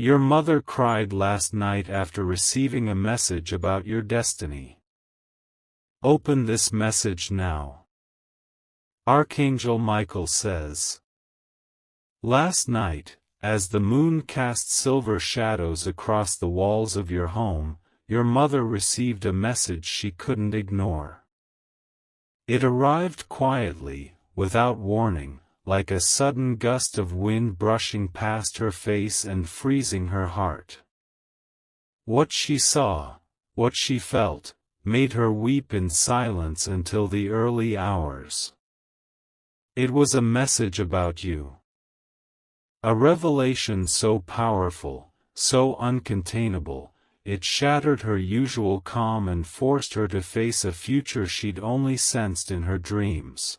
Your mother cried last night after receiving a message about your destiny. Open this message now. Archangel Michael says. Last night, as the moon cast silver shadows across the walls of your home, your mother received a message she couldn't ignore. It arrived quietly, without warning, like a sudden gust of wind brushing past her face and freezing her heart. What she saw, what she felt, made her weep in silence until the early hours. It was a message about you. A revelation so powerful, so uncontainable, it shattered her usual calm and forced her to face a future she'd only sensed in her dreams.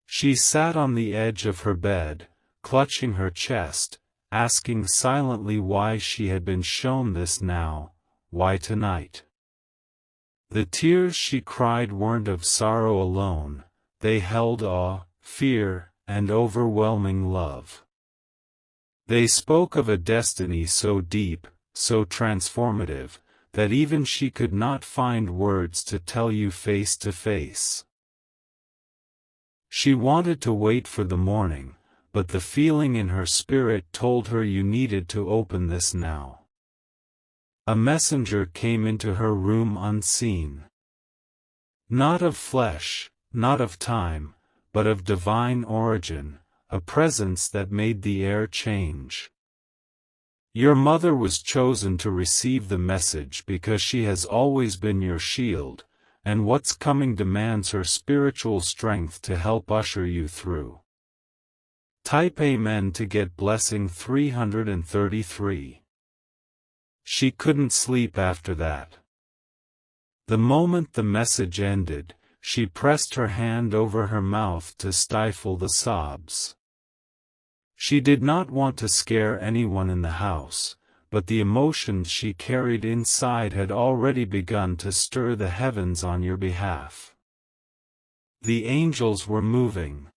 She sat on the edge of her bed, clutching her chest, asking silently why she had been shown this now, why tonight. The tears she cried weren't of sorrow alone, they held awe, fear, and overwhelming love. They spoke of a destiny so deep, so transformative, that even she could not find words to tell you face to face. She wanted to wait for the morning, but the feeling in her spirit told her you needed to open this now. A messenger came into her room unseen. Not of flesh, not of time, but of divine origin, a presence that made the air change. Your mother was chosen to receive the message because she has always been your shield, and what's coming demands her spiritual strength to help usher you through. Type Amen to get blessing 333. She couldn't sleep after that. The moment the message ended, she pressed her hand over her mouth to stifle the sobs. She did not want to scare anyone in the house, but the emotions she carried inside had already begun to stir the heavens on your behalf. The angels were moving.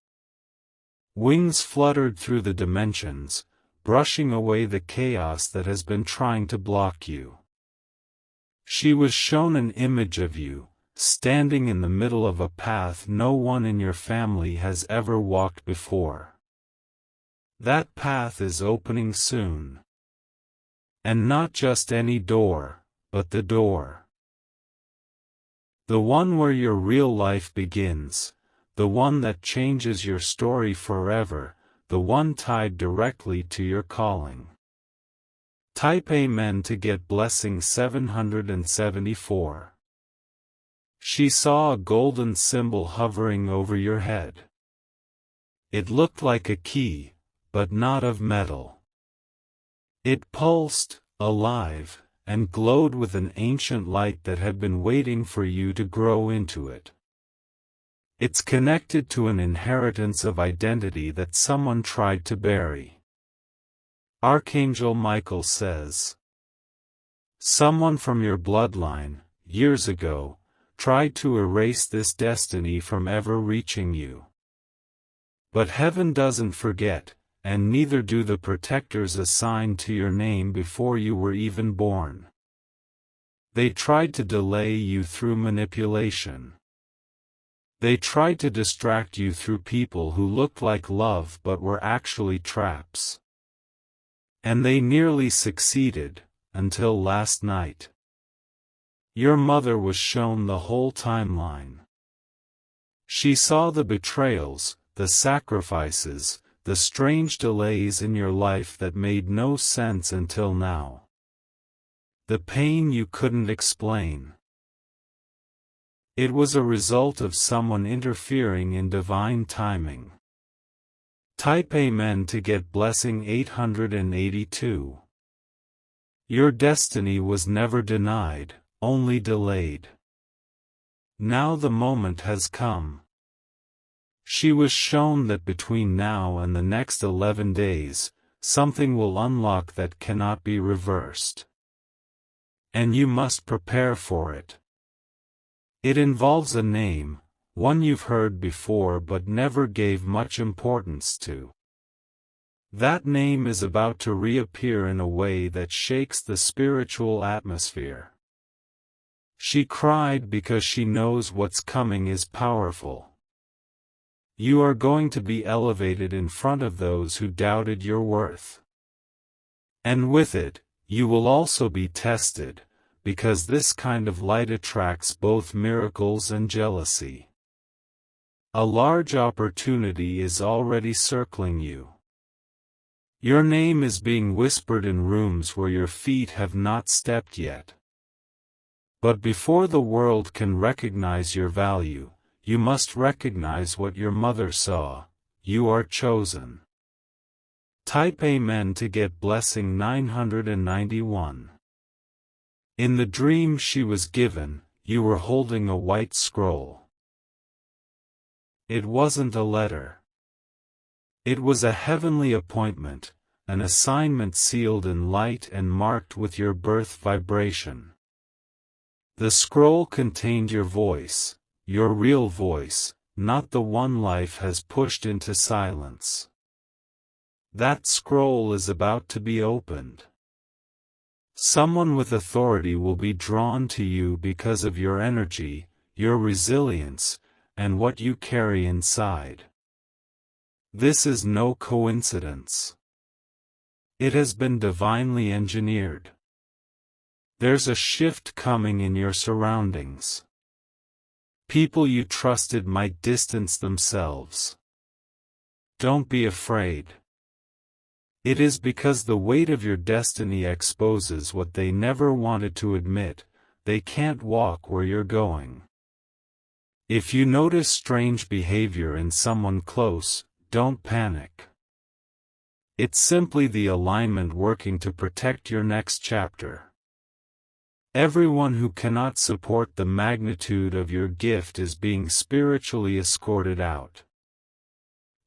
Wings fluttered through the dimensions, brushing away the chaos that has been trying to block you. She was shown an image of you, standing in the middle of a path no one in your family has ever walked before. That path is opening soon. And not just any door, but the door. The one where your real life begins, the one that changes your story forever, the one tied directly to your calling. Type Amen to get blessing 774. She saw a golden symbol hovering over your head. It looked like a key, but not of metal. It pulsed, alive, and glowed with an ancient light that had been waiting for you to grow into it. It's connected to an inheritance of identity that someone tried to bury. Archangel Michael says. Someone from your bloodline, years ago, tried to erase this destiny from ever reaching you. But heaven doesn't forget, and neither do the protectors assigned to your name before you were even born. They tried to delay you through manipulation. They tried to distract you through people who looked like love but were actually traps. And they nearly succeeded, until last night. Your mother was shown the whole timeline. She saw the betrayals, the sacrifices, the strange delays in your life that made no sense until now. The pain you couldn't explain. It was a result of someone interfering in divine timing. Type Amen to get blessing 882. Your destiny was never denied, only delayed. Now the moment has come. She was shown that between now and the next 11 days, something will unlock that cannot be reversed. And you must prepare for it. It involves a name, one you've heard before but never gave much importance to. That name is about to reappear in a way that shakes the spiritual atmosphere. She cried because she knows what's coming is powerful. You are going to be elevated in front of those who doubted your worth. And with it, you will also be tested, because this kind of light attracts both miracles and jealousy. A large opportunity is already circling you. Your name is being whispered in rooms where your feet have not stepped yet. But before the world can recognize your value, you must recognize what your mother saw. You are chosen. Type Amen to get blessing 991. In the dream she was given, you were holding a white scroll. It wasn't a letter. It was a heavenly appointment, an assignment sealed in light and marked with your birth vibration. The scroll contained your voice, your real voice, not the one life has pushed into silence. That scroll is about to be opened. Someone with authority will be drawn to you because of your energy, your resilience, and what you carry inside. This is no coincidence. It has been divinely engineered. There's a shift coming in your surroundings. People you trusted might distance themselves. Don't be afraid. It is because the weight of your destiny exposes what they never wanted to admit. They can't walk where you're going. If you notice strange behavior in someone close, don't panic. It's simply the alignment working to protect your next chapter. Everyone who cannot support the magnitude of your gift is being spiritually escorted out.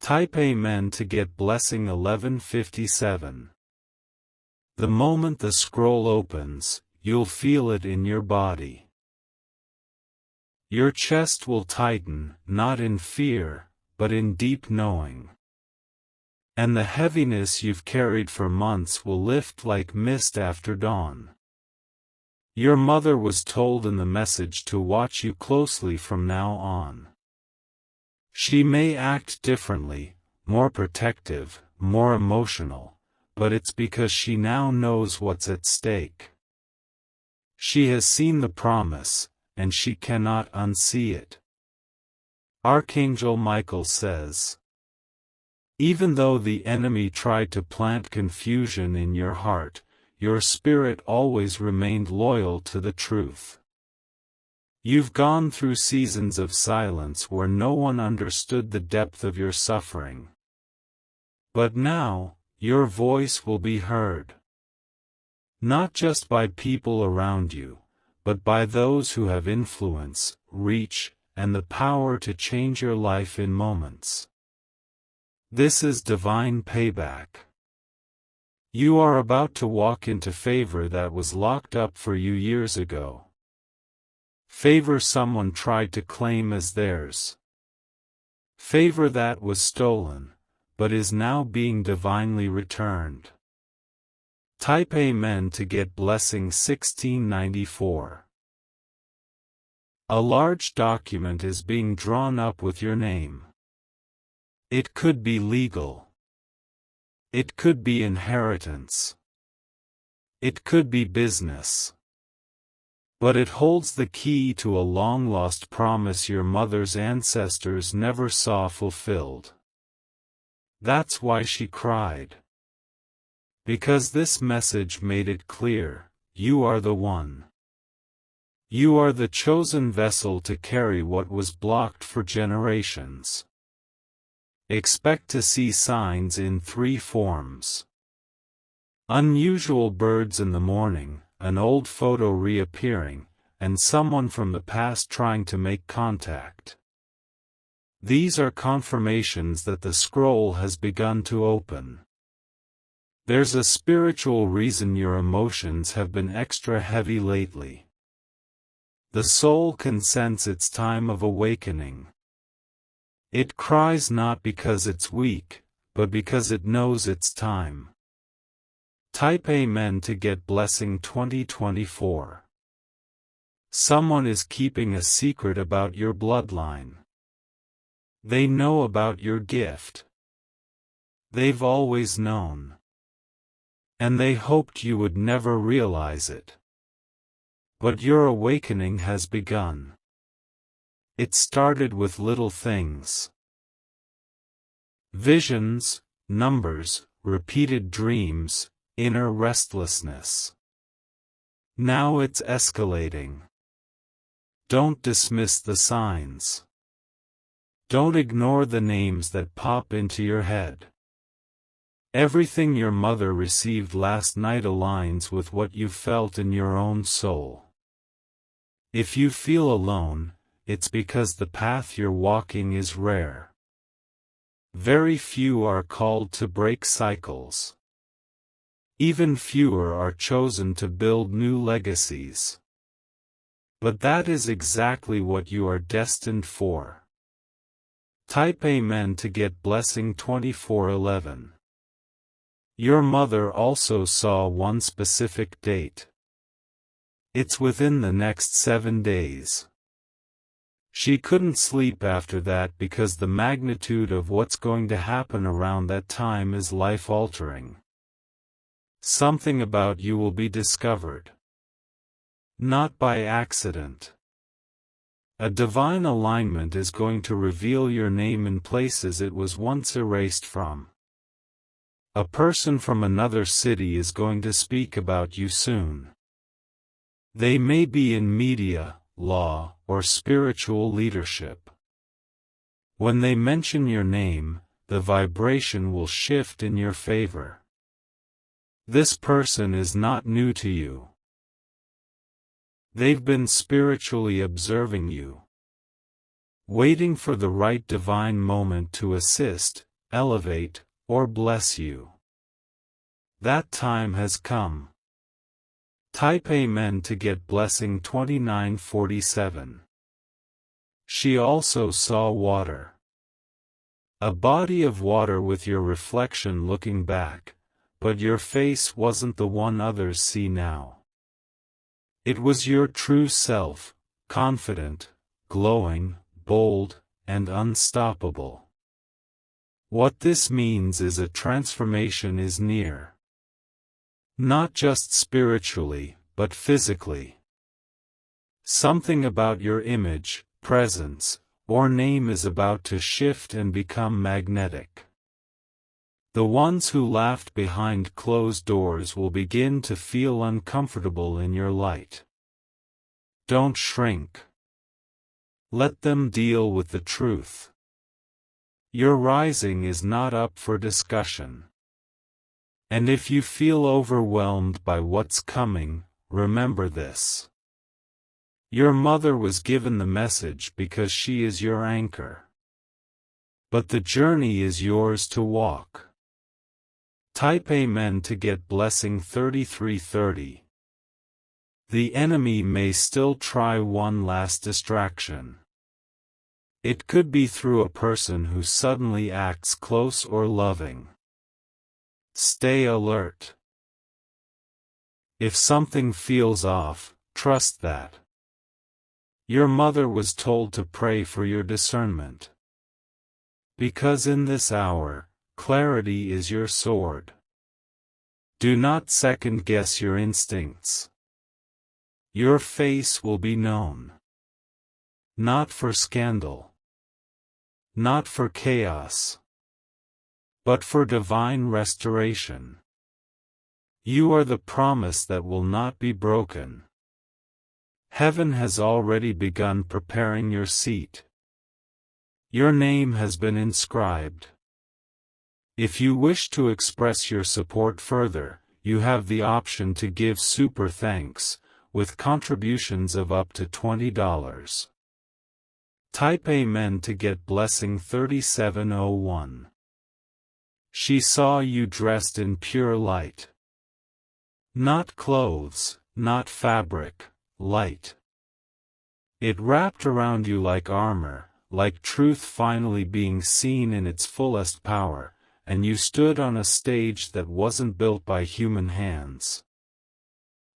Type Amen to get blessing 1157. The moment the scroll opens, you'll feel it in your body. Your chest will tighten, not in fear, but in deep knowing. And the heaviness you've carried for months will lift like mist after dawn. Your mother was told in the message to watch you closely from now on. She may act differently, more protective, more emotional, but it's because she now knows what's at stake. She has seen the promise, and she cannot unsee it. Archangel Michael says, even though the enemy tried to plant confusion in your heart, your spirit always remained loyal to the truth. You've gone through seasons of silence where no one understood the depth of your suffering. But now, your voice will be heard. Not just by people around you, but by those who have influence, reach, and the power to change your life in moments. This is divine payback. You are about to walk into favor that was locked up for you years ago. Favor someone tried to claim as theirs. Favor that was stolen, but is now being divinely returned. Type Amen to get blessing 1694. A large document is being drawn up with your name. It could be legal. It could be inheritance. It could be business. But it holds the key to a long-lost promise your mother's ancestors never saw fulfilled. That's why she cried. Because this message made it clear, you are the one. You are the chosen vessel to carry what was blocked for generations. Expect to see signs in 3 forms. Unusual birds in the morning, an old photo reappearing, and someone from the past trying to make contact. These are confirmations that the scroll has begun to open. There's a spiritual reason your emotions have been extra heavy lately. The soul can sense its time of awakening. It cries not because it's weak, but because it knows it's time. Type Amen to get blessing 2024. Someone is keeping a secret about your bloodline. They know about your gift. They've always known. And they hoped you would never realize it. But your awakening has begun. It started with little things. Visions, numbers, repeated dreams, inner restlessness. Now it's escalating. Don't dismiss the signs. Don't ignore the names that pop into your head. Everything your mother received last night aligns with what you felt in your own soul. If you feel alone, it's because the path you're walking is rare. Very few are called to break cycles. Even fewer are chosen to build new legacies. But that is exactly what you are destined for. Type Amen to get blessing 2411. Your mother also saw one specific date. It's within the next 7 days. She couldn't sleep after that because the magnitude of what's going to happen around that time is life-altering. Something about you will be discovered. Not by accident. A divine alignment is going to reveal your name in places it was once erased from. A person from another city is going to speak about you soon. They may be in media, law, or spiritual leadership. When they mention your name, the vibration will shift in your favor. This person is not new to you. They've been spiritually observing you, waiting for the right divine moment to assist, elevate, or bless you. That time has come. Type Amen to get blessing 2947. She also saw water. A body of water with your reflection looking back, but your face wasn't the one others see now. It was your true self, confident, glowing, bold, and unstoppable. What this means is a transformation is near. Not just spiritually, but physically. Something about your image, presence, or name is about to shift and become magnetic. The ones who laughed behind closed doors will begin to feel uncomfortable in your light. Don't shrink. Let them deal with the truth. Your rising is not up for discussion. And if you feel overwhelmed by what's coming, remember this. Your mother was given the message because she is your anchor. But the journey is yours to walk. Type Amen to get blessing 3330. The enemy may still try one last distraction. It could be through a person who suddenly acts close or loving. Stay alert. If something feels off, trust that. Your mother was told to pray for your discernment. Because in this hour, clarity is your sword. Do not second-guess your instincts. Your face will be known. Not for scandal. Not for chaos. But for divine restoration. You are the promise that will not be broken. Heaven has already begun preparing your seat. Your name has been inscribed. If you wish to express your support further, you have the option to give super thanks, with contributions of up to $20. Type Amen to get blessing 3701. She saw you dressed in pure light. Not clothes, not fabric, light. It wrapped around you like armor, like truth finally being seen in its fullest power, and you stood on a stage that wasn't built by human hands.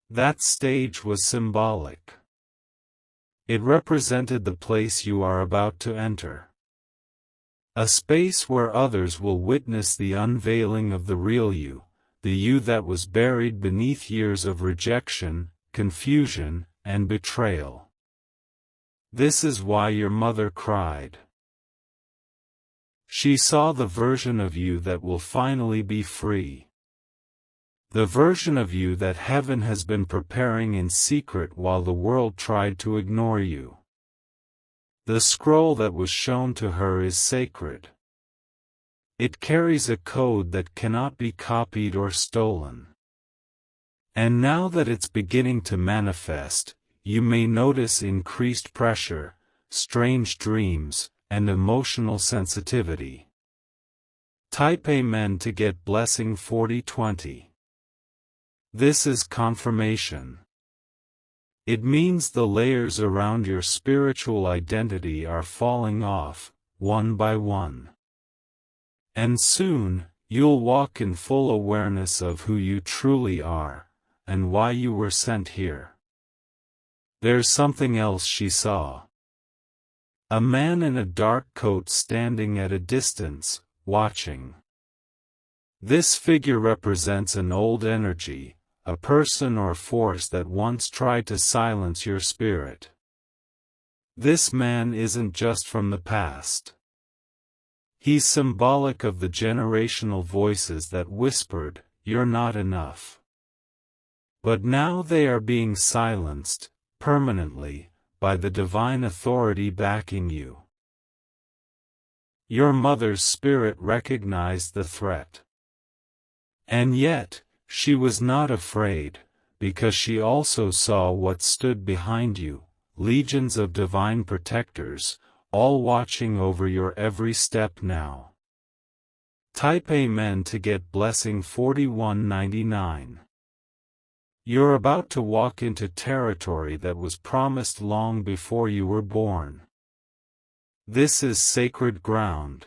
That stage was symbolic. It represented the place you are about to enter. A space where others will witness the unveiling of the real you, the you that was buried beneath years of rejection, confusion, and betrayal. This is why your mother cried. She saw the version of you that will finally be free. The version of you that heaven has been preparing in secret while the world tried to ignore you. The scroll that was shown to her is sacred. It carries a code that cannot be copied or stolen. And now that it's beginning to manifest, you may notice increased pressure, strange dreams, and emotional sensitivity. Type Amen to get blessing 4020. This is confirmation. It means the layers around your spiritual identity are falling off, one by one. And soon, you'll walk in full awareness of who you truly are, and why you were sent here. There's something else she saw. A man in a dark coat standing at a distance, watching. This figure represents an old energy, a person or force that once tried to silence your spirit. This man isn't just from the past. He's symbolic of the generational voices that whispered, "You're not enough." But now they are being silenced, permanently, by the divine authority backing you. Your mother's spirit recognized the threat. And yet, she was not afraid, because she also saw what stood behind you, legions of divine protectors, all watching over your every step now. Type Amen to get blessing 4199. You're about to walk into territory that was promised long before you were born. This is sacred ground.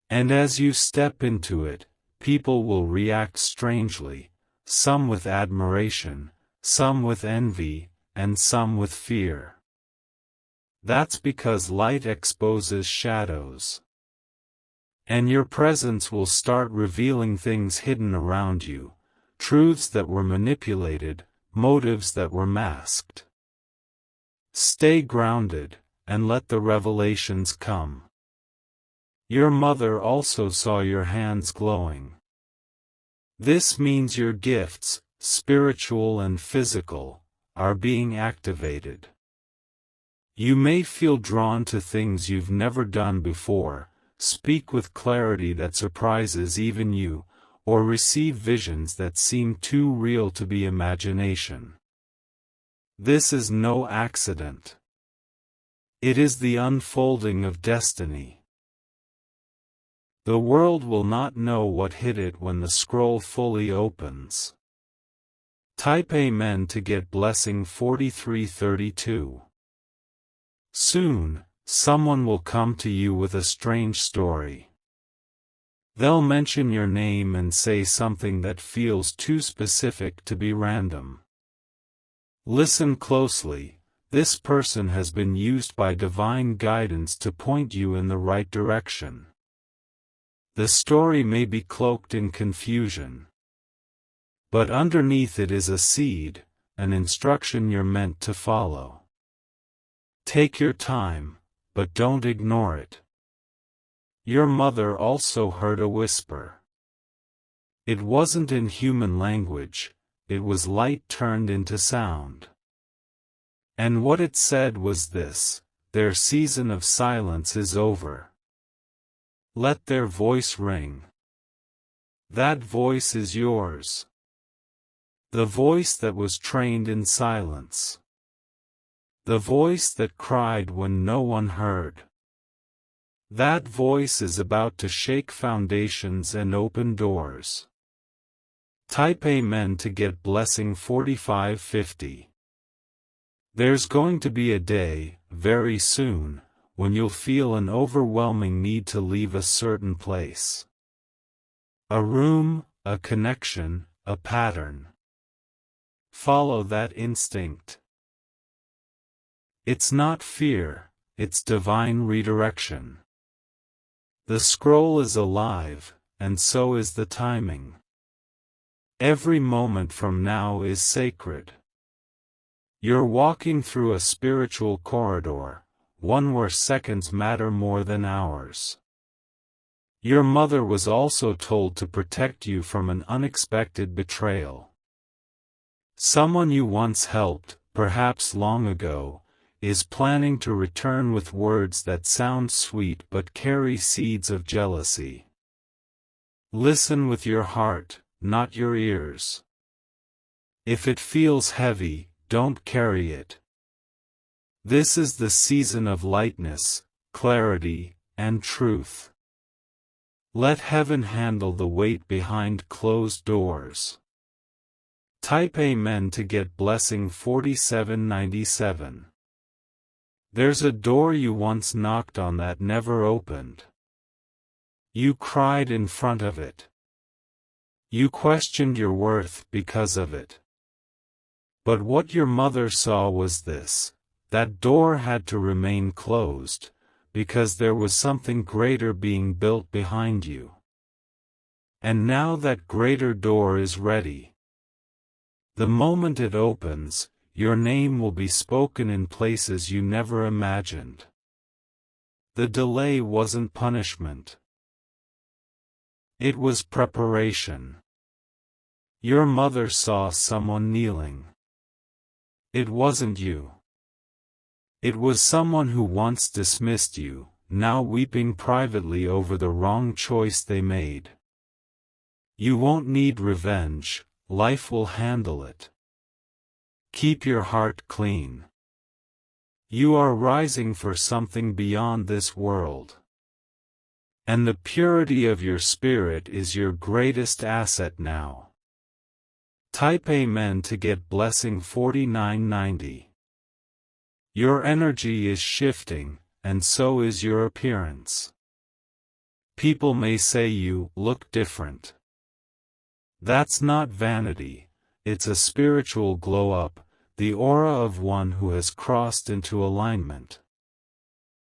And as you step into it, people will react strangely, some with admiration, some with envy, and some with fear. That's because light exposes shadows. And your presence will start revealing things hidden around you, truths that were manipulated, motives that were masked. Stay grounded, and let the revelations come. Your mother also saw your hands glowing. This means your gifts, spiritual and physical, are being activated. You may feel drawn to things you've never done before, speak with clarity that surprises even you, or receive visions that seem too real to be imagination. This is no accident. It is the unfolding of destiny. The world will not know what hit it when the scroll fully opens. Type Amen to get blessing 4332. Soon, someone will come to you with a strange story. They'll mention your name and say something that feels too specific to be random. Listen closely, this person has been used by divine guidance to point you in the right direction. The story may be cloaked in confusion. But underneath it is a seed, an instruction you're meant to follow. Take your time, but don't ignore it. Your mother also heard a whisper. It wasn't in human language, it was light turned into sound. And what it said was this: their season of silence is over. Let their voice ring. That voice is yours. The voice that was trained in silence. The voice that cried when no one heard. That voice is about to shake foundations and open doors. Type Amen to get blessing 4550. There's going to be a day, very soon, when you'll feel an overwhelming need to leave a certain place. A room, a connection, a pattern. Follow that instinct. It's not fear, it's divine redirection. The scroll is alive, and so is the timing. Every moment from now is sacred. You're walking through a spiritual corridor, one where seconds matter more than hours. Your mother was also told to protect you from an unexpected betrayal. Someone you once helped, perhaps long ago, is planning to return with words that sound sweet but carry seeds of jealousy. Listen with your heart, not your ears. If it feels heavy, don't carry it. This is the season of lightness, clarity, and truth. Let heaven handle the weight behind closed doors. Type Amen to get blessing 4797. There's a door you once knocked on that never opened. You cried in front of it. You questioned your worth because of it. But what your mother saw was this: that door had to remain closed, because there was something greater being built behind you. And now that greater door is ready. The moment it opens, your name will be spoken in places you never imagined. The delay wasn't punishment. It was preparation. Your mother saw someone kneeling. It wasn't you. It was someone who once dismissed you, now weeping privately over the wrong choice they made. You won't need revenge, life will handle it. Keep your heart clean. You are rising for something beyond this world. And the purity of your spirit is your greatest asset now. Type Amen to get blessing 4990. Your energy is shifting, and so is your appearance. People may say you look different. That's not vanity, it's a spiritual glow-up, the aura of one who has crossed into alignment.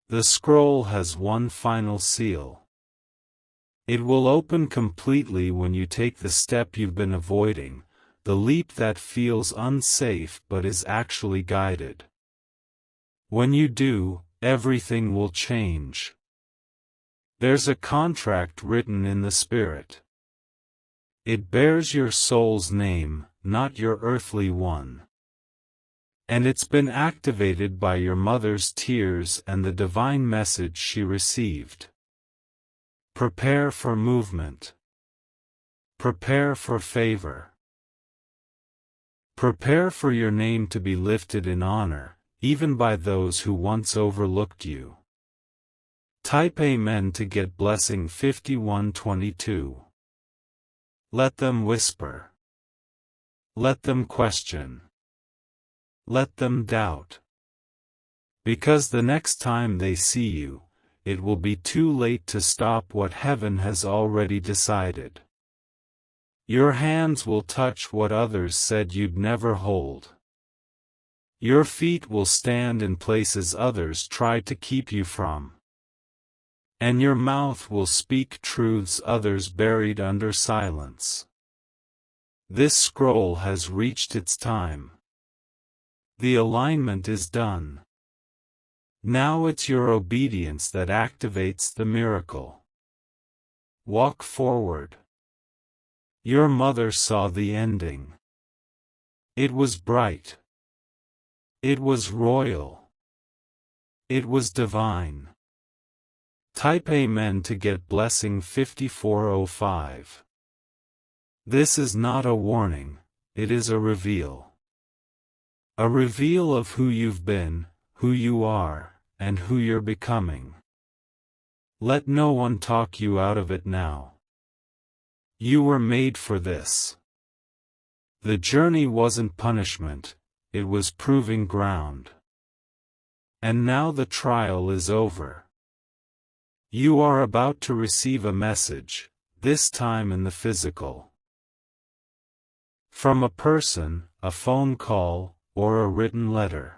The scroll has one final seal. It will open completely when you take the step you've been avoiding, the leap that feels unsafe but is actually guided. When you do, everything will change. There's a contract written in the spirit. It bears your soul's name, not your earthly one. And it's been activated by your mother's tears and the divine message she received. Prepare for movement. Prepare for favor. Prepare for your name to be lifted in honor, even by those who once overlooked you. Type Amen to get blessing 5122. Let them whisper. Let them question. Let them doubt. Because the next time they see you, it will be too late to stop what heaven has already decided. Your hands will touch what others said you'd never hold. Your feet will stand in places others tried to keep you from. And your mouth will speak truths others buried under silence. This scroll has reached its time. The alignment is done. Now it's your obedience that activates the miracle. Walk forward. Your mother saw the ending. It was bright. It was royal. It was divine. Type Amen to get blessing 5405. This is not a warning, it is a reveal. A reveal of who you've been, who you are, and who you're becoming. Let no one talk you out of it now. You were made for this. The journey wasn't punishment, it was proving ground. And now the trial is over. You are about to receive a message, this time in the physical. From a person, a phone call, or a written letter.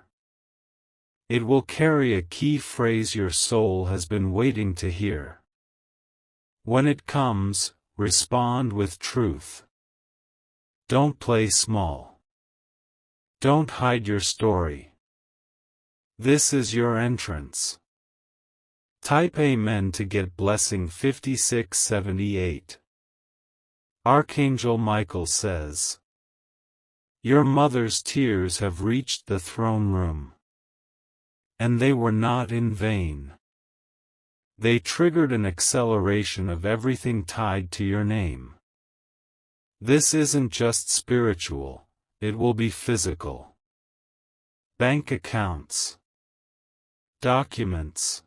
It will carry a key phrase your soul has been waiting to hear. When it comes, respond with truth. Don't play small. Don't hide your story. This is your entrance. Type Amen to get blessing 5678. Archangel Michael says, your mother's tears have reached the throne room. And they were not in vain. They triggered an acceleration of everything tied to your name. This isn't just spiritual, it will be physical. Bank accounts, documents,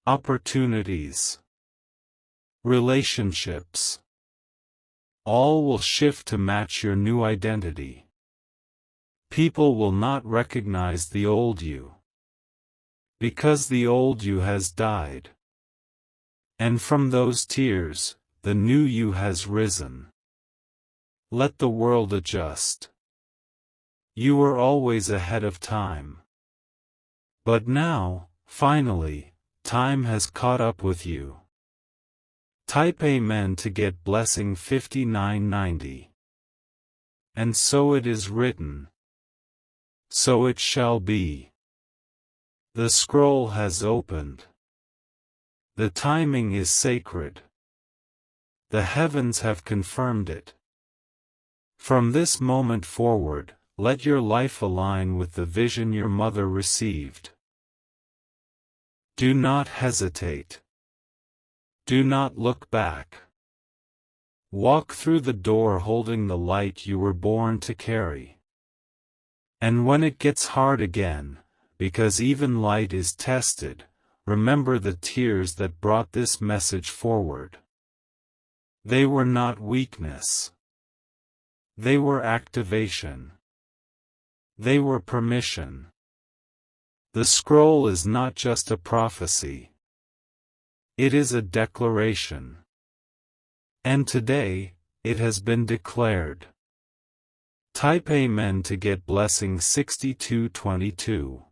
opportunities, relationships. All will shift to match your new identity. People will not recognize the old you, because the old you has died. And from those tears, the new you has risen. Let the world adjust. You were always ahead of time. But now, finally, time has caught up with you. Type Amen to get blessing 5990. And so it is written. So it shall be. The scroll has opened. The timing is sacred. The heavens have confirmed it. From this moment forward, let your life align with the vision your mother received. Do not hesitate. Do not look back. Walk through the door holding the light you were born to carry. And when it gets hard again, because even light is tested, remember the tears that brought this message forward. They were not weakness. They were activation. They were permission. The scroll is not just a prophecy. It is a declaration. And today, it has been declared. Type Amen to get blessing 6222.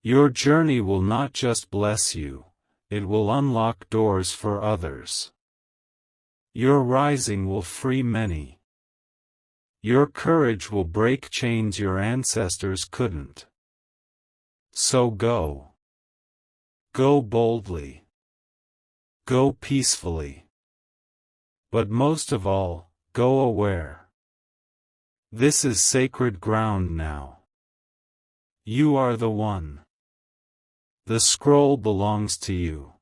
Your journey will not just bless you, it will unlock doors for others. Your rising will free many. Your courage will break chains your ancestors couldn't. So go. Go boldly. Go peacefully. But most of all, go aware. This is sacred ground now. You are the one. The scroll belongs to you.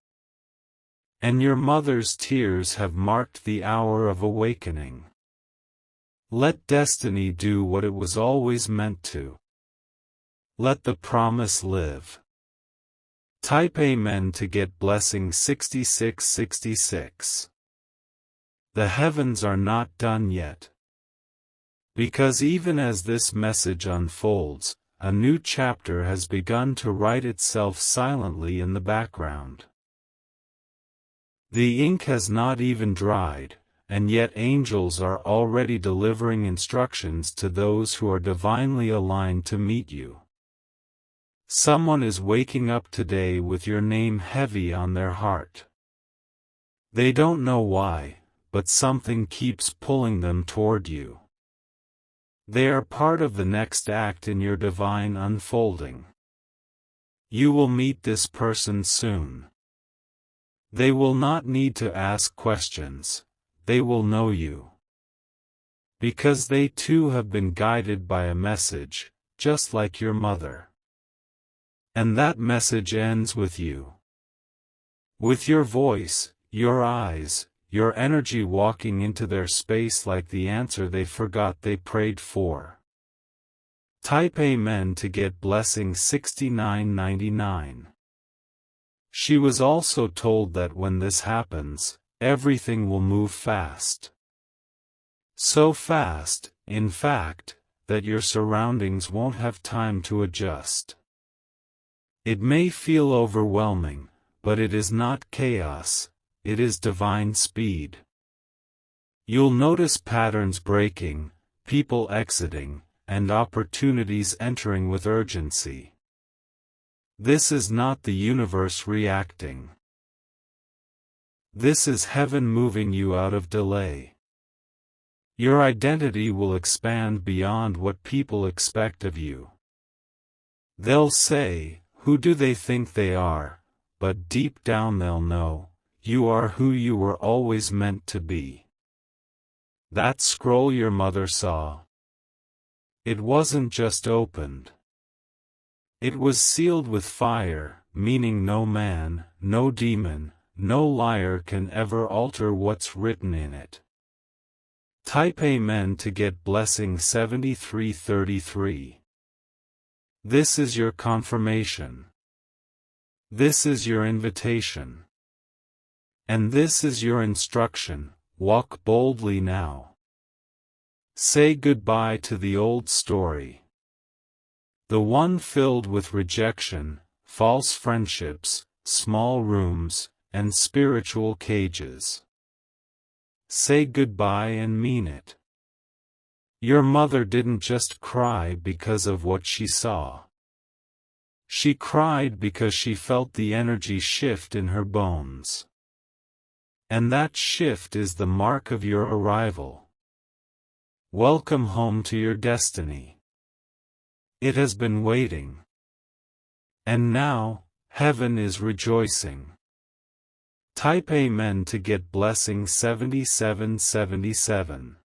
And your mother's tears have marked the hour of awakening. Let destiny do what it was always meant to. Let the promise live. Type Amen to get blessing 6666. The heavens are not done yet. Because even as this message unfolds, a new chapter has begun to write itself silently in the background. The ink has not even dried, and yet angels are already delivering instructions to those who are divinely aligned to meet you. Someone is waking up today with your name heavy on their heart. They don't know why, but something keeps pulling them toward you. They are part of the next act in your divine unfolding. You will meet this person soon. They will not need to ask questions, they will know you. Because they too have been guided by a message, just like your mother. And that message ends with you. With your voice, your eyes, your energy walking into their space like the answer they forgot they prayed for. Type Amen to get blessing 6999. She was also told that when this happens, everything will move fast. So fast, in fact, that your surroundings won't have time to adjust. It may feel overwhelming, but it is not chaos, it is divine speed. You'll notice patterns breaking, people exiting, and opportunities entering with urgency. This is not the universe reacting. This is heaven moving you out of delay. Your identity will expand beyond what people expect of you. They'll say, "Who do they think they are?" But deep down they'll know, you are who you were always meant to be. That scroll your mother saw. It wasn't just opened. It was sealed with fire, meaning no man, no demon, no liar can ever alter what's written in it. Type Amen to get blessing 7333. This is your confirmation. This is your invitation. And this is your instruction: walk boldly now. Say goodbye to the old story. The one filled with rejection, false friendships, small rooms, and spiritual cages. Say goodbye and mean it. Your mother didn't just cry because of what she saw. She cried because she felt the energy shift in her bones. And that shift is the mark of your arrival. Welcome home to your destiny. It has been waiting. And now, heaven is rejoicing. Type Amen to get blessing 7777.